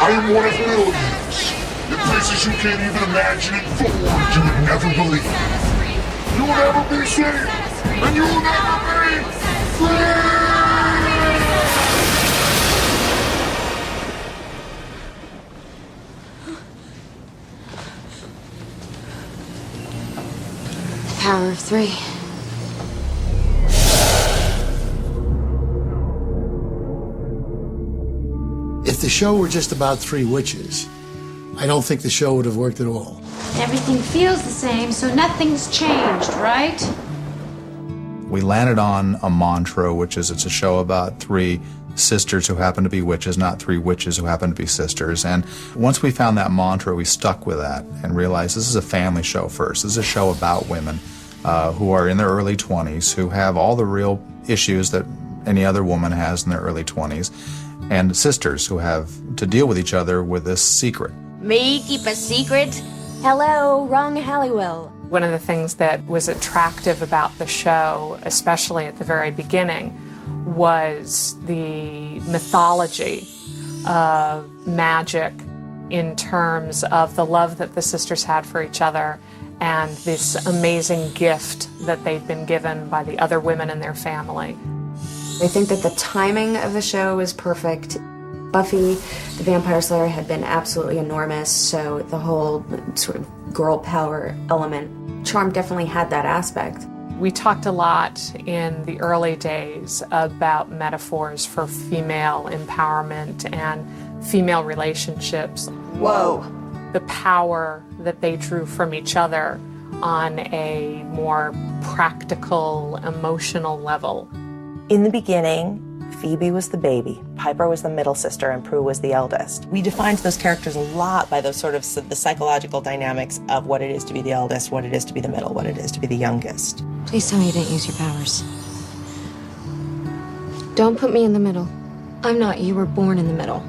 I am one of millions. In places you can't even imagine and forward you would never believe. You will never be safe, and you will never be free! Power of 3. If the show were just about 3 witches, I don't think the show would have worked at all. Everything feels the same, so nothing's changed, right? We landed on a mantra, which is it's a show about 3 sisters who happen to be witches, not 3 witches who happen to be sisters. And once we found that mantra, we stuck with that and realized this is a family show first. This is a show about women who are in their early 20s, who have all the real issues that any other woman has in their early 20s, and sisters who have to deal with each other with this secret. Me keep a secret? Hello, wrong Halliwell. One of the things that was attractive about the show, especially at the very beginning, was the mythology of magic in terms of the love that the sisters had for each other and this amazing gift that they'd been given by the other women in their family. I think that the timing of the show was perfect. Buffy, the Vampire Slayer, had been absolutely enormous, so the whole sort of girl power element, Charm definitely had that aspect. We talked a lot in the early days about metaphors for female empowerment and female relationships. Whoa. The power that they drew from each other on a more practical, emotional level. In the beginning, Phoebe was the baby, Piper was the middle sister, and Prue was the eldest. We defined those characters a lot by those sort of the psychological dynamics of what it is to be the eldest, what it is to be the middle, what it is to be the youngest. Please tell me you didn't use your powers. Don't put me in the middle. I'm not. You were born in the middle.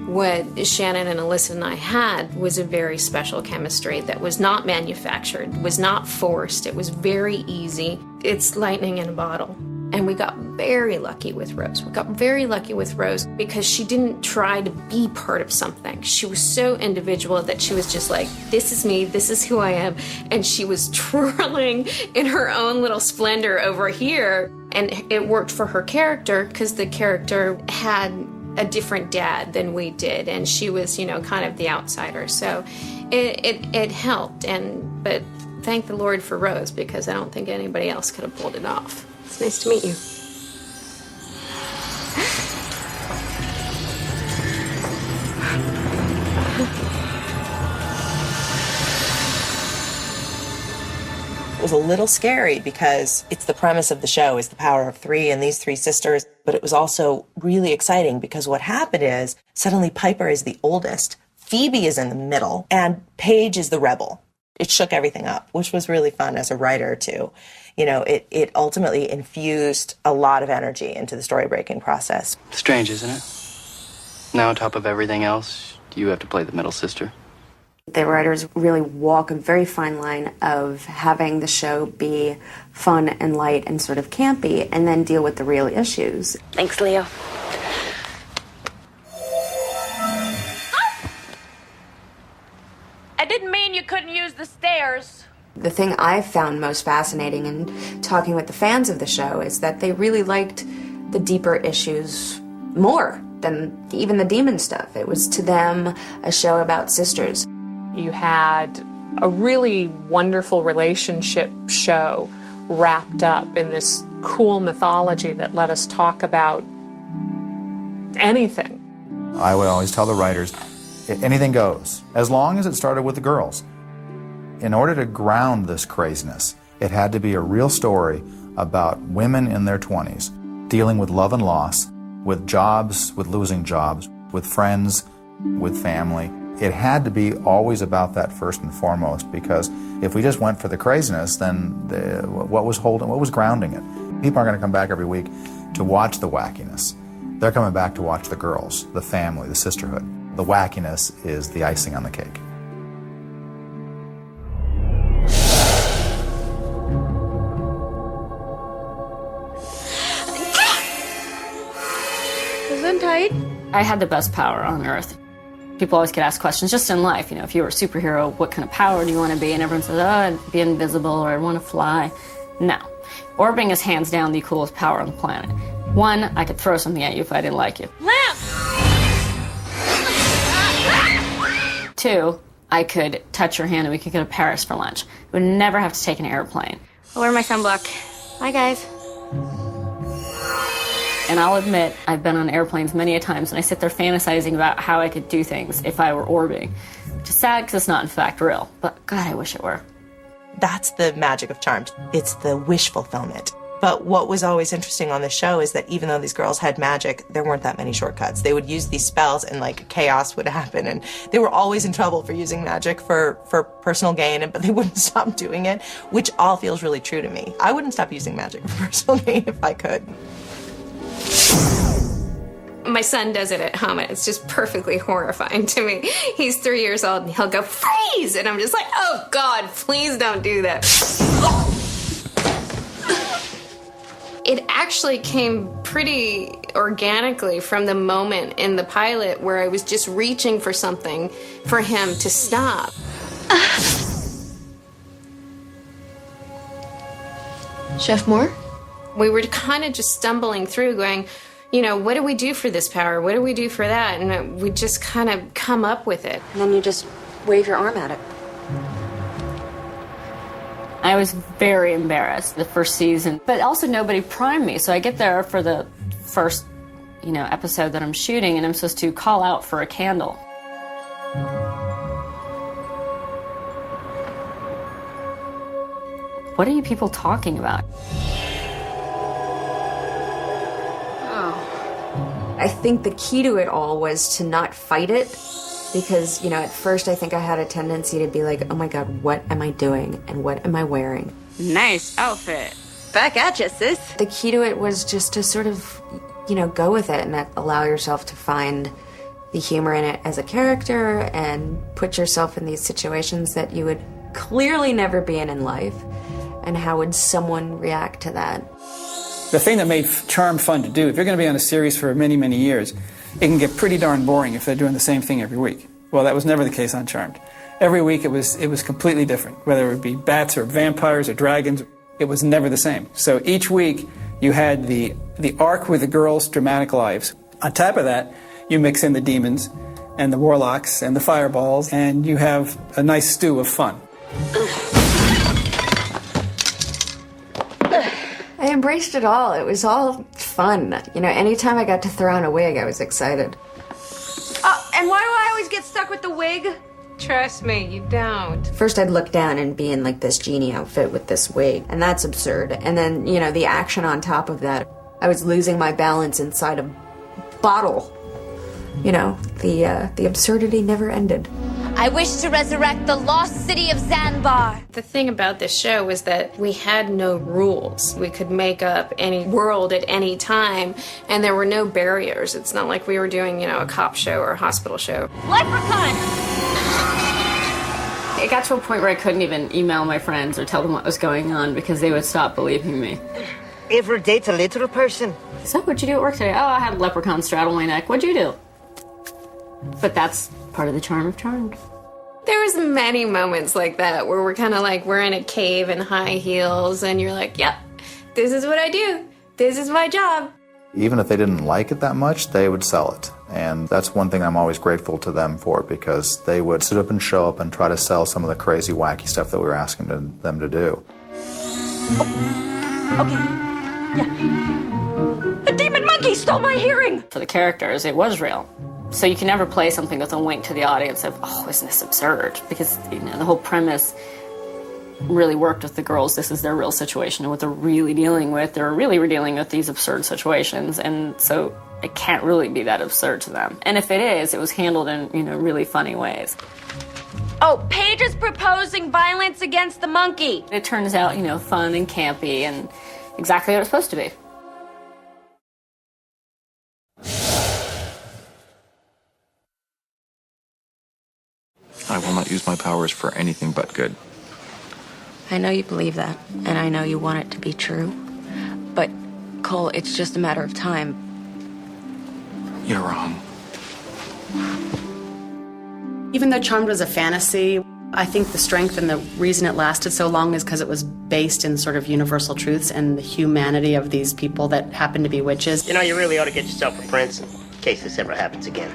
What Shannon and Alyssa and I had was a very special chemistry that was not manufactured, was not forced. It was very easy. It's lightning in a bottle. And we got very lucky with Rose. We got very lucky with Rose because she didn't try to be part of something. She was so individual that she was just like, this is me, this is who I am. And she was twirling in her own little splendor over here. And it worked for her character because the character had a different dad than we did. And she was, kind of the outsider. So it helped. But thank the Lord for Rose because I don't think anybody else could have pulled it off. It's nice to meet you. It was a little scary because it's the premise of the show is the power of 3 and these 3 sisters, but it was also really exciting because what happened is suddenly Piper is the oldest, Phoebe is in the middle, and Paige is the rebel. It shook everything up, which was really fun as a writer too. It ultimately infused a lot of energy into the story-breaking process. Strange, isn't it? Now on top of everything else, you have to play the middle sister. The writers really walk a very fine line of having the show be fun and light and sort of campy and then deal with the real issues. Thanks, Leo. I didn't mean you couldn't use the stairs. The thing I found most fascinating in talking with the fans of the show is that they really liked the deeper issues more than even the demon stuff. It was to them a show about sisters. You had a really wonderful relationship show wrapped up in this cool mythology that let us talk about anything. I would always tell the writers, anything goes, as long as it started with the girls. In order to ground this craziness, it had to be a real story about women in their 20s, dealing with love and loss, with jobs, with losing jobs, with friends, with family. It had to be always about that first and foremost, because if we just went for the craziness, then what was grounding it? People aren't going to come back every week to watch the wackiness. They're coming back to watch the girls, the family, the sisterhood. The wackiness is the icing on the cake. Isn't tight? I had the best power on earth. People always get asked questions just in life. You know, if you were a superhero, what kind of power do you want to be? And everyone says, oh, I'd be invisible or I'd want to fly. No. Orbiting is hands down the coolest power on the planet. One, I could throw something at you if I didn't like you. Lamp! Two, I could touch your hand and we could go to Paris for lunch. We would never have to take an airplane. I'll wear my sunblock. Bye, guys. And I'll admit, I've been on airplanes many a times, and I sit there fantasizing about how I could do things if I were orbiting. Which is sad because it's not, in fact, real. But, God, I wish it were. That's the magic of Charmed. It's the wish fulfillment. But what was always interesting on the show is that even though these girls had magic, there weren't that many shortcuts. They would use these spells and, like, chaos would happen. And they were always in trouble for using magic for personal gain, but they wouldn't stop doing it, which all feels really true to me. I wouldn't stop using magic for personal gain if I could. My son does it at home, and it's just perfectly horrifying to me. He's 3 years old, and he'll go, freeze! And I'm just like, oh, God, please don't do that. It actually came pretty organically from the moment in the pilot where I was just reaching for something for him to stop. Chef Moore? We were kind of just stumbling through going, you know, what do we do for this power? What do we do for that? And we just kind of come up with it. And then you just wave your arm at it. I was very embarrassed the first season, but also nobody primed me. So I get there for the first, episode that I'm shooting, and I'm supposed to call out for a candle. What are you people talking about? I think the key to it all was to not fight it, because, at first I think I had a tendency to be like, oh my God, what am I doing and what am I wearing? Nice outfit. Back at you, sis. The key to it was just to sort of, go with it and allow yourself to find the humor in it as a character and put yourself in these situations that you would clearly never be in life. And how would someone react to that? The thing that made Charmed fun to do, if you're going to be on a series for many, many years, it can get pretty darn boring if they're doing the same thing every week. Well, that was never the case on Charmed. Every week it was completely different. Whether it be bats or vampires or dragons, it was never the same. So each week you had the arc with the girls' dramatic lives. On top of that, you mix in the demons and the warlocks and the fireballs, and you have a nice stew of fun. I embraced it all. It was all fun. Anytime I got to throw on a wig, I was excited. And why do I always get stuck with the wig? Trust me, you don't. First I'd look down and be in like this genie outfit with this wig, and that's absurd. And then, the action on top of that, I was losing my balance inside a bottle. The absurdity never ended. I wish to resurrect the lost city of Zanbar. The thing about this show was that we had no rules. We could make up any world at any time, and there were no barriers. It's not like we were doing, a cop show or a hospital show. Leprechaun! It got to a point where I couldn't even email my friends or tell them what was going on because they would stop believing me. Ever date a little person? So, what'd you do at work today? Oh, I had a leprechaun straddle my neck. What'd you do? But that's part of the charm of Charmed. There was many moments like that where we're kind of like, we're in a cave in high heels, and you're like, yep, this is what I do. This is my job. Even if they didn't like it that much, they would sell it. And that's one thing I'm always grateful to them for, because they would sit up and show up and try to sell some of the crazy, wacky stuff that we were asking them to do. Oh. Okay. Yeah. The demon monkey stole my hearing! For the characters, it was real. So you can never play something with a wink to the audience of, oh, isn't this absurd? Because, the whole premise really worked with the girls. This is their real situation and what they're really dealing with. They're really dealing with these absurd situations, and so it can't really be that absurd to them. And if it is, it was handled in, really funny ways. Oh, Paige is proposing violence against the monkey. It turns out, fun and campy and exactly what it's supposed to be. I will not use my powers for anything but good. I know you believe that, and I know you want it to be true. But, Cole, it's just a matter of time. You're wrong. Even though Charmed was a fantasy, I think the strength and the reason it lasted so long is because it was based in sort of universal truths and the humanity of these people that happen to be witches. You know, you really ought to get yourself a prince in case this ever happens again.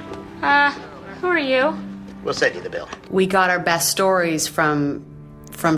Who are you? We'll send you the bill. We got our best stories from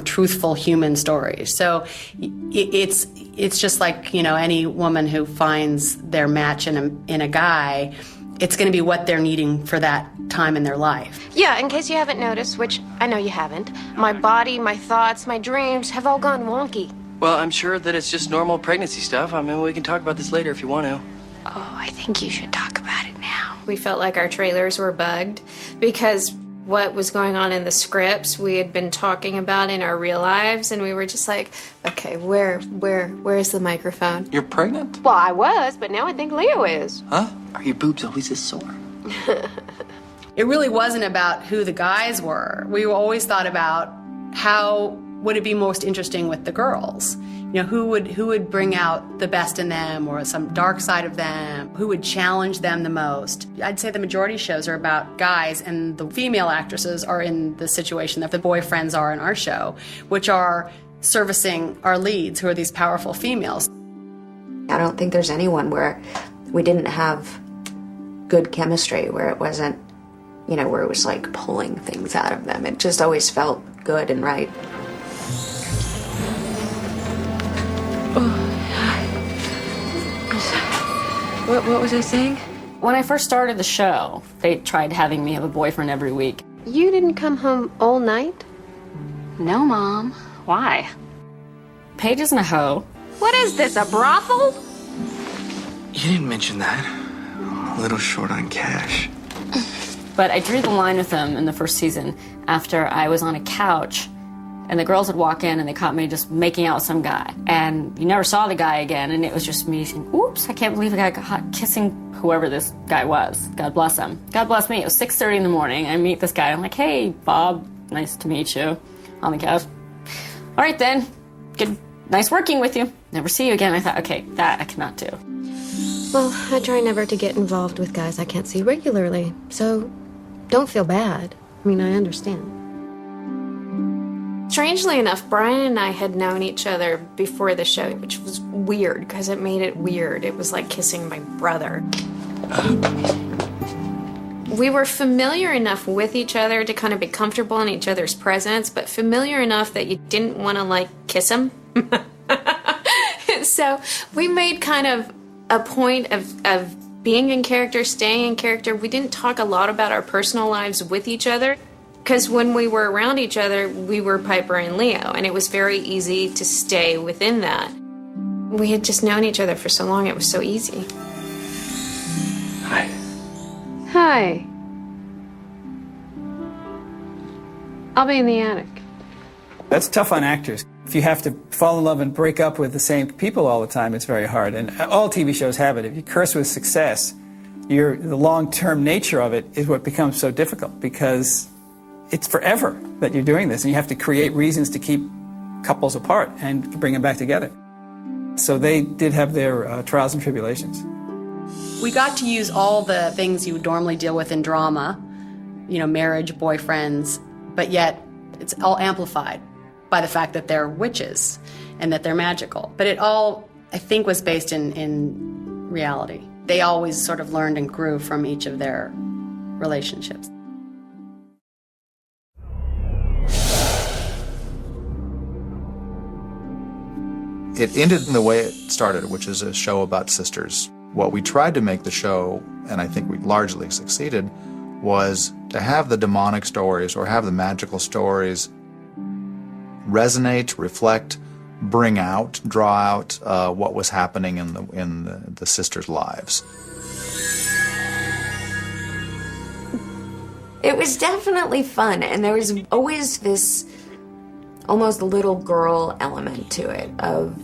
truthful human stories. So it's just like, any woman who finds their match in a guy, it's going to be what they're needing for that time in their life. Yeah, in case you haven't noticed, which I know you haven't, my body, my thoughts, my dreams have all gone wonky. Well, I'm sure that it's just normal pregnancy stuff. I mean, we can talk about this later if you want to. Oh, I think you should talk about it now. We felt like our trailers were bugged because what was going on in the scripts we had been talking about in our real lives, and we were just like, okay, where's the microphone? You're pregnant? Well, I was, but now I think Leo is. Huh? Are your boobs always this sore? It really wasn't about who the guys were. We always thought about how would it be most interesting with the girls. Who would bring out the best in them or some dark side of them? Who would challenge them the most? I'd say the majority of shows are about guys, and the female actresses are in the situation that the boyfriends are in our show, which are servicing our leads, who are these powerful females. I don't think there's anyone where we didn't have good chemistry, where it wasn't, where it was like pulling things out of them. It just always felt good and right. What was I saying? When I first started the show, they tried having me have a boyfriend every week. You didn't come home all night? No, Mom. Why? Paige isn't a hoe. What is this, a brothel? You didn't mention that. I'm a little short on cash. But I drew the line with them in the first season after I was on a couch and the girls would walk in and they caught me just making out with some guy. And you never saw the guy again, and it was just me saying, oops, I can't believe I got caught kissing whoever this guy was. God bless him. God bless me. It was 6:30 in the morning. I meet this guy. I'm like, hey, Bob, nice to meet you. On the couch. All right, then. Good. Nice working with you. Never see you again. I thought, okay, that I cannot do. Well, I try never to get involved with guys I can't see regularly, so don't feel bad. I mean, I understand. Strangely enough, Brian and I had known each other before the show, which was weird because it made it weird. It was like kissing my brother. We were familiar enough with each other to kind of be comfortable in each other's presence, but familiar enough that you didn't want to, kiss him. So we made kind of a point of being in character, staying in character. We didn't talk a lot about our personal lives with each other. Because when we were around each other, we were Piper and Leo, and it was very easy to stay within that. We had just known each other for so long, it was so easy. Hi. Hi. I'll be in the attic. That's tough on actors. If you have to fall in love and break up with the same people all the time, it's very hard. And all TV shows have it. If you curse with success, the long-term nature of it is what becomes so difficult, because it's forever that you're doing this, and you have to create reasons to keep couples apart and to bring them back together. So they did have their trials and tribulations. We got to use all the things you would normally deal with in drama, marriage, boyfriends, but yet it's all amplified by the fact that they're witches and that they're magical. But it all, I think, was based in reality. They always sort of learned and grew from each of their relationships. It ended in the way it started, which is a show about sisters. What we tried to make the show, and I think we largely succeeded, was to have the demonic stories or have the magical stories resonate, reflect, bring out, draw out what was happening in the sisters' lives. It was definitely fun, and there was always this almost little girl element to it, of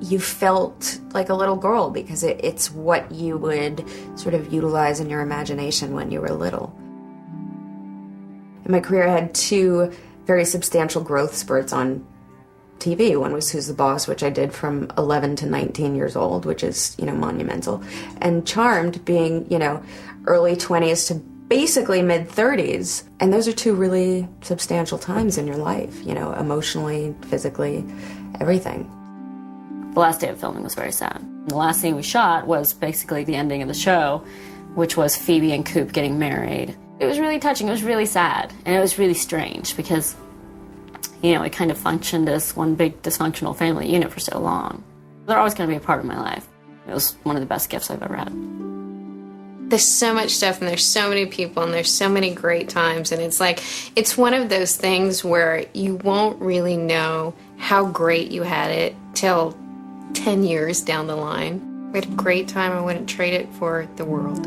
you felt like a little girl because it's what you would sort of utilize in your imagination when you were little. In my career, I had two very substantial growth spurts on TV. One was Who's the Boss, which I did from 11 to 19 years old, which is, monumental. And Charmed being, early 20s to basically mid-30s. And those are two really substantial times in your life, you know, emotionally, physically, everything. The last day of filming was very sad. The last scene we shot was basically the ending of the show, which was Phoebe and Coop getting married. It was really touching, it was really sad, and it was really strange because, you know, it kind of functioned as one big dysfunctional family unit for so long. They're always going to be a part of my life. It was one of the best gifts I've ever had. There's so much stuff, and there's so many people, and there's so many great times, and it's like, it's one of those things where you won't really know how great you had it till 10 years down the line. We had a great time. I wouldn't trade it for the world.